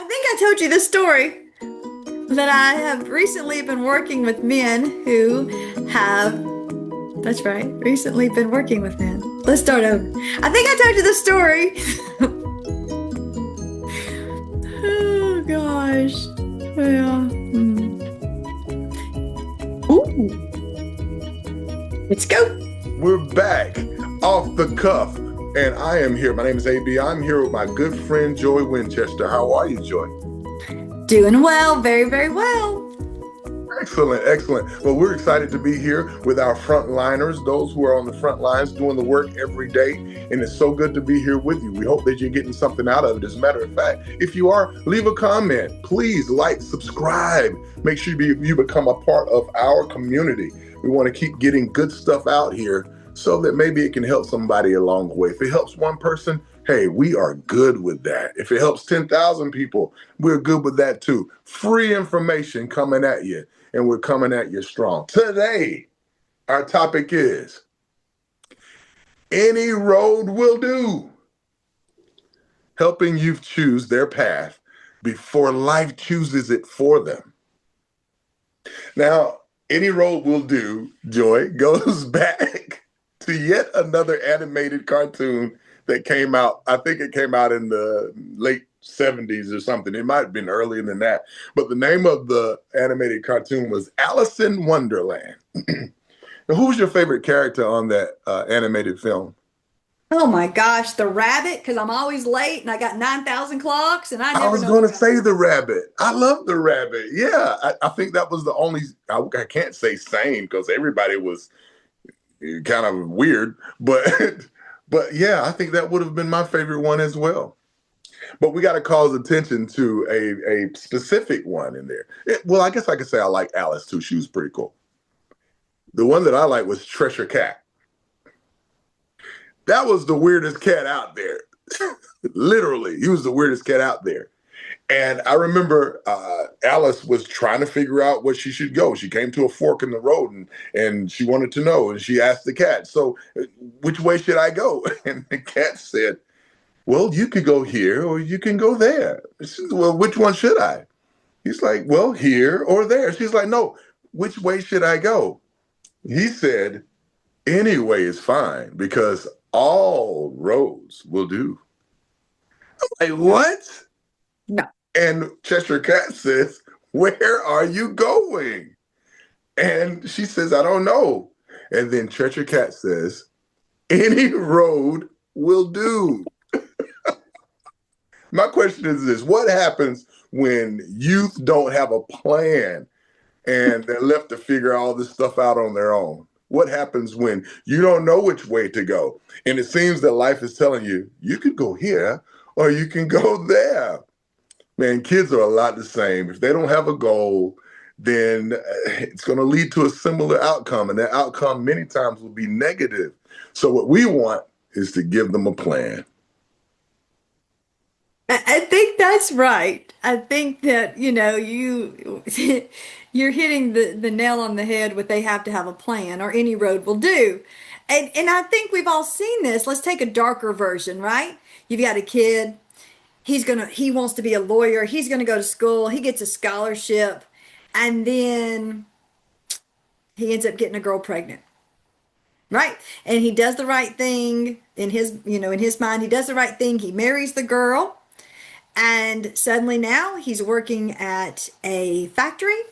I think I told you this story that I have recently been working with men who have, that's right, recently been working with men. Let's start over. I think I told you this story. Oh gosh. Yeah. Ooh, let's go. We're back off the cuff, and I am here. My name is AB. I'm here with my good friend Joy Winchester. How are you, Joy? Doing well, very, very well. Excellent, excellent. Well, we're excited to be here with our frontliners, those who are on the front lines doing the work every day. And it's so good to be here with you. We hope that you're getting something out of it. As a matter of fact, if you are, leave a comment. Please like, subscribe. Make sure you become a part of our community. We want to keep getting good stuff out here so that maybe it can help somebody along the way. If it helps one person, hey, we are good with that. If it helps 10,000 people, we're good with that too. Free information coming at you, and we're coming at you strong. Today, our topic is any road will do, helping youth choose their path before life chooses it for them. Now, any road will do, Joy, goes back to yet another animated cartoon that came out. I think it came out in the late 70s or something. It might have been earlier than that. But the name of the animated cartoon was Alice in Wonderland. Now, who was your favorite character on that animated film? Oh my gosh, the rabbit, because I'm always late and I got 9,000 clocks and I I never was know the going to rabbit. say the rabbit. I love the rabbit. Yeah, I think that was the only, I can't say sane because everybody was kind of weird, but but yeah, I think that would have been my favorite one as well. But we got to cause attention to a specific one in there. Well, I guess I could say I like Alice too. She was pretty cool. The one that I like was Treasure Cat. That was the weirdest cat out there. Literally, he was the weirdest cat out there. And I remember Alice was trying to figure out where she should go. She came to a fork in the road and she wanted to know. And she asked the cat, so which way should I go? And the cat said, well, you could go here or you can go there. She said, well, which one should I? He's like, well, here or there. She's like, no, which way should I go? He said, any way is fine because all roads will do. I'm like, what? No. And Cheshire Cat says, where are you going? And she says, I don't know. And then Cheshire Cat says, any road will do. My question is this: what happens when youth don't have a plan and they're left to figure all this stuff out on their own? What happens when you don't know which way to go? And it seems that life is telling you, you could go here or you can go there. Man, kids are a lot the same. If they don't have a goal, then it's going to lead to a similar outcome. And that outcome many times will be negative. So what we want is to give them a plan. I think that's right. I think that, you're hitting the nail on the head with they have to have a plan or any road will do. And I think we've all seen this. Let's take a darker version, right? You've got a kid, he wants to be a lawyer, he's gonna go to school, he gets a scholarship, and then he ends up getting a girl pregnant. Right? And he does the right thing in his mind, he does the right thing, he marries the girl. And suddenly now he's working at a factory,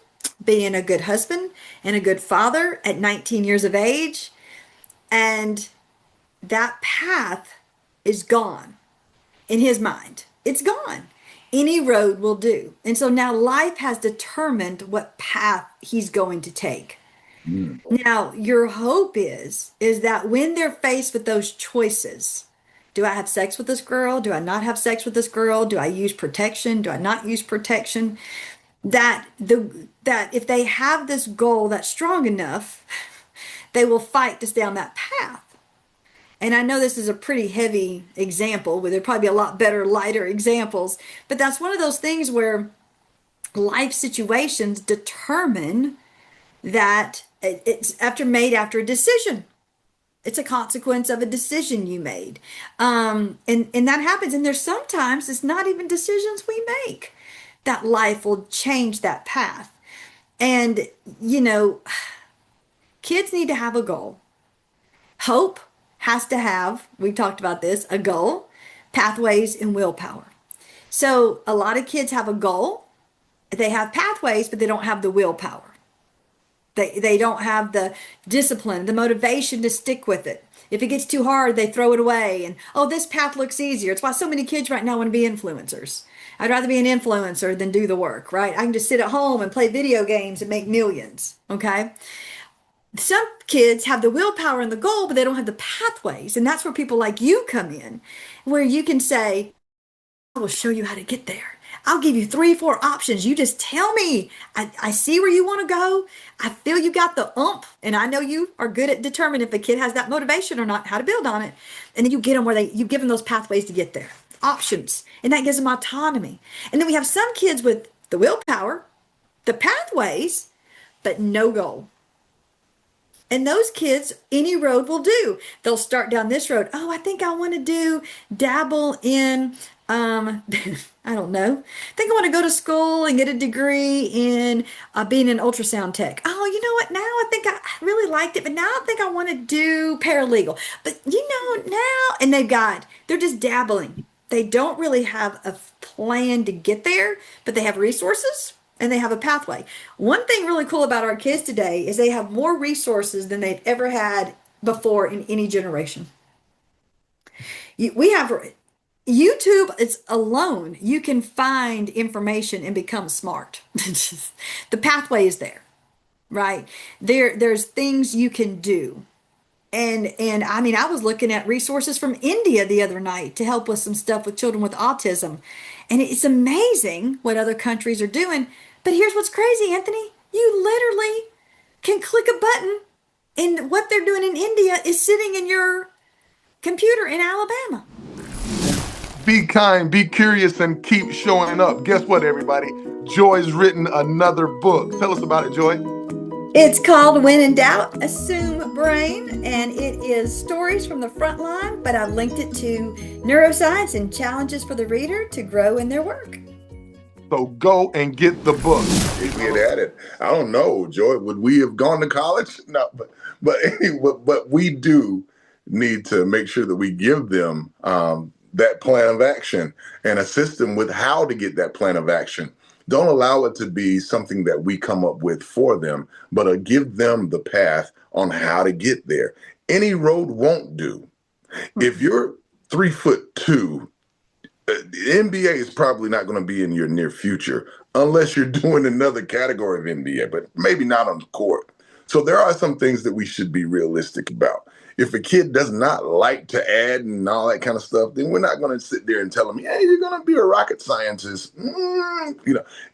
being a good husband and a good father at 19 years of age. And that path is gone in his mind. It's gone. Any road will do. And so now life has determined what path he's going to take. Mm. Now, your hope is that when they're faced with those choices, do I have sex with this girl? Do I not have sex with this girl? Do I use protection? Do I not use protection? That if they have this goal that's strong enough, they will fight to stay on that path. And I know this is a pretty heavy example, where there'd probably be a lot better, lighter examples, but that's one of those things where life situations determine that it's after a decision. It's a consequence of a decision you made. And that happens. And there's sometimes it's not even decisions we make. that life will change that path. And, you know, kids need to have a goal. Hope has to have, we talked about this, a goal, pathways, and willpower. So a lot of kids have a goal, they have pathways, but they don't have the willpower. They don't have the discipline, the motivation to stick with it. If it gets too hard, they throw it away. And, oh, this path looks easier. It's why so many kids right now want to be influencers. I'd rather be an influencer than do the work, right? I can just sit at home and play video games and make millions, okay? Some kids have the willpower and the goal, but they don't have the pathways. And that's where people like you come in, where you can say, I will show you how to get there. I'll give you three, four options. You just tell me. I see where you want to go. I feel you got the and I know you are good at determining if a kid has that motivation or not, how to build on it. And then you get them you give them those pathways to get there, options. And that gives them autonomy. And then we have some kids with the willpower, the pathways, but no goal. And those kids, any road will do. They'll start down this road. Oh, I think I want to dabble in, I don't know. I think I want to go to school and get a degree in being an ultrasound tech. Oh, you know what? Now I think I really liked it, but now I think I want to do paralegal. But you know, now, and they're just dabbling. They don't really have a plan to get there, but they have resources and they have a pathway. One thing really cool about our kids today is they have more resources than they've ever had before in any generation. We have YouTube, it's alone, you can find information and become smart. The pathway is there, right? There's things you can do. And I mean, I was looking at resources from India the other night to help with some stuff with children with autism. And it's amazing what other countries are doing. But here's what's crazy, Anthony. You literally can click a button and what they're doing in India is sitting in your computer in Alabama. Be kind, be curious, and keep showing up. Guess what, everybody? Joy's written another book. Tell us about it, Joy. It's called When in Doubt, Assume Brain, and it is stories from the front line, but I've linked it to neuroscience and challenges for the reader to grow in their work. So go and get the book. If we had had it, I don't know, Joy, would we have gone to college? No, but anyway, but we do need to make sure that we give them that plan of action and assist them with how to get that plan of action. Don't allow it to be something that we come up with for them, but give them the path on how to get there. Any road won't do. If you're 3'2", the NBA is probably not going to be in your near future unless you're doing another category of NBA, but maybe not on the court. So there are some things that we should be realistic about. If a kid does not like to add and all that kind of stuff, then we're not going to sit there and tell them, hey, you're going to be a rocket scientist.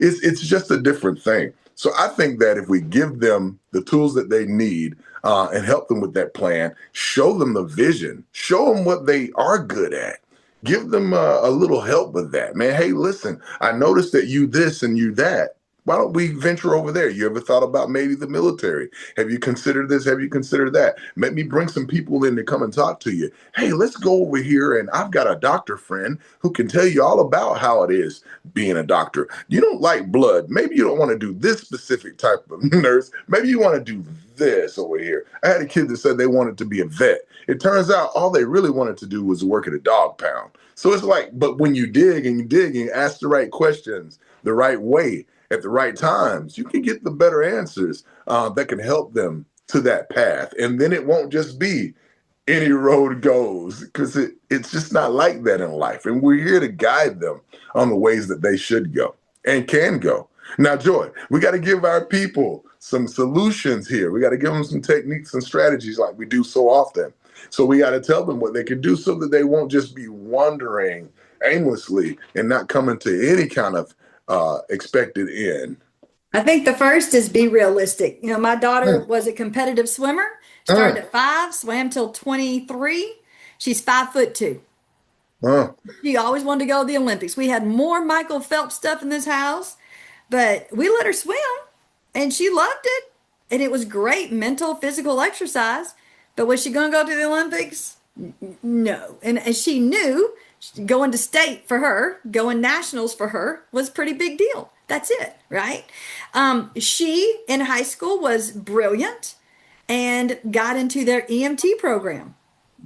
It's just a different thing. So I think that if we give them the tools that they need and help them with that plan, show them the vision, show them what they are good at, give them a little help with that, man. Hey, listen, I noticed that you this and you that. Why don't we venture over there? You ever thought about maybe the military? Have you considered this? Have you considered that? Let me bring some people in to come and talk to you. Hey, let's go over here. And I've got a doctor friend who can tell you all about how it is being a doctor. You don't like blood. Maybe you don't want to do this specific type of nurse. Maybe you want to do this over here. I had a kid that said they wanted to be a vet. It turns out all they really wanted to do was work at a dog pound. So it's like, but when you dig and you dig and you ask the right questions the right way, at the right times, you can get the better answers that can help them to that path. And then it won't just be any road goes, because it's just not like that in life. And we're here to guide them on the ways that they should go and can go. Now, Joy, we got to give our people some solutions here. We got to give them some techniques and strategies like we do so often. So we got to tell them what they can do so that they won't just be wandering aimlessly and not coming to any kind of expected end. I think the first is be realistic. You know, my daughter was a competitive swimmer, started at 5, swam till 23. She's 5'2". She always wanted to go to the Olympics. We had more Michael Phelps stuff in this house, but we let her swim and she loved it. And it was great mental, physical exercise. But was she going to go to the Olympics? No. And she knew Going to state for her, going nationals for her was a pretty big deal. That's it, right? She in high school was brilliant and got into their EMT program.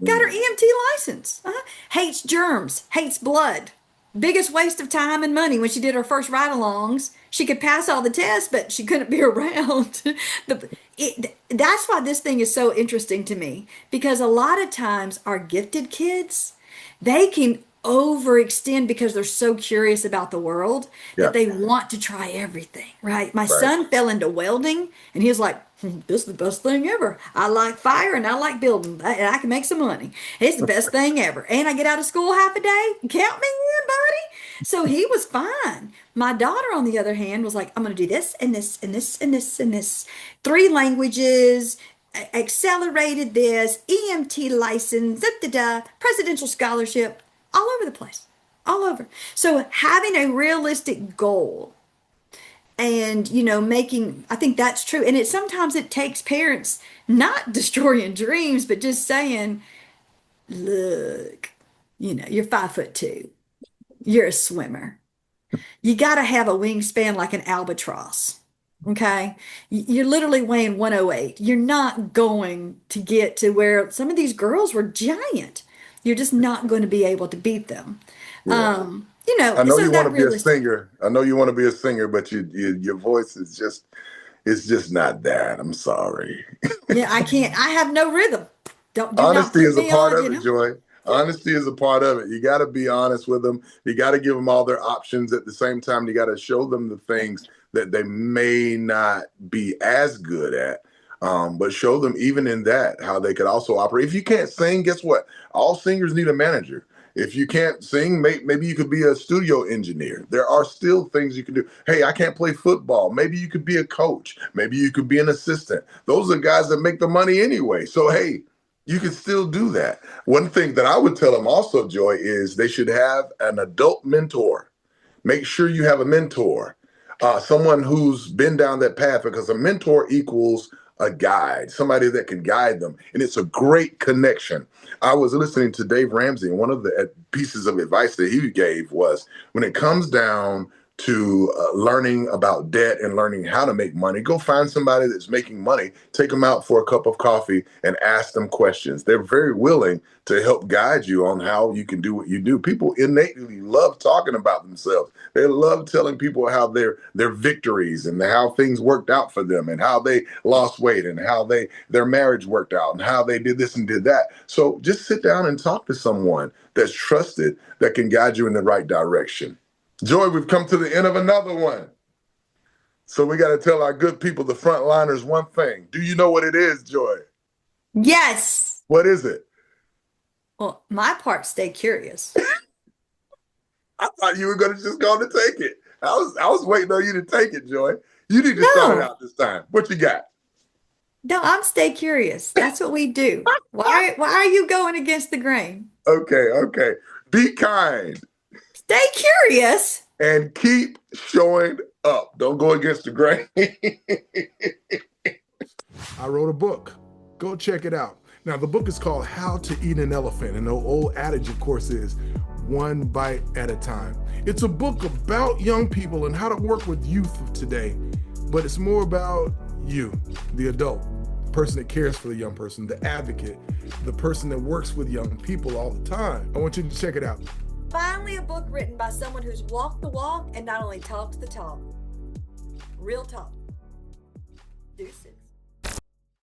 Got her Mm. EMT license. Hates germs, hates blood. Biggest waste of time and money when she did her first ride-alongs. She could pass all the tests, but she couldn't be around. That's why this thing is so interesting to me, because a lot of times our gifted kids, they can overextend because they're so curious about the world Yeah, that they want to try everything, right? My right. son fell into welding and he was like, this is the best thing ever. I like fire and I like building and I can make some money. It's the best thing ever. And I get out of school half a day. Count me in, buddy. So he was fine. My daughter, on the other hand, was like, I'm going to do this and this and this and this and this. 3 languages, accelerated this, EMT license, da, da, da, presidential scholarship, all over the place, all over. So having a realistic goal and, making, I think that's true. And sometimes it takes parents not destroying dreams, but just saying, look, you're 5'2". You're a swimmer. You got to have a wingspan like an albatross. Okay. You're literally weighing 108. You're not going to get to where some of these girls were giant. You're just not going to be able to beat them. Yeah. I know So you want that to be a realistic. singer. I know you want to be a singer, but your voice is just, it's just not that. I'm sorry. Yeah, I can't. I have no rhythm. Do not Honesty put is a me part on, of it, Joy. Honesty is a part of it. You got to be honest with them. You got to give them all their options. At the same time, you got to show them the things that they may not be as good at. But show them even in that how they could also operate. If you can't sing, guess what? All singers need a manager. If you can't sing, maybe you could be a studio engineer. There are still things you can do. Hey, I can't play football. Maybe you could be a coach. Maybe you could be an assistant. Those are guys that make the money anyway. So, hey, you can still do that. One thing that I would tell them also, Joy, is they should have an adult mentor. Make sure you have a mentor, someone who's been down that path, because a mentor equals a guide, somebody that can guide them. And it's a great connection. I was listening to Dave Ramsey, and one of the pieces of advice that he gave was when it comes down to learning about debt and learning how to make money, go find somebody that's making money, take them out for a cup of coffee and ask them questions. They're very willing to help guide you on how you can do what you do. People innately love talking about themselves. They love telling people how their victories and how things worked out for them and how they lost weight and how their marriage worked out and how they did this and did that. So just sit down and talk to someone that's trusted that can guide you in the right direction. Joy, we've come to the end of another one. So we got to tell our good people, the frontliners, one thing. Do you know what it is, Joy? Yes. What is it? Well, my part, stay curious. I thought you were going to just go to take it. I was waiting on you to take it, Joy. You need to start it No, out this time. What you got? no, I'm stay curious. That's what we do. Why are you going against the grain? Okay. Be kind Stay curious. and keep showing up. Don't go against the grain. I wrote a book. Go check it out. Now, the book is called How to Eat an Elephant. And the old adage, of course, is one bite at a time. It's a book about young people and how to work with youth of today. But it's more about you, the adult, the person that cares for the young person, the advocate, the person that works with young people all the time. I want you to check it out. Finally, a book written by someone who's walked the walk and not only talks the talk. Real talk. Deuces.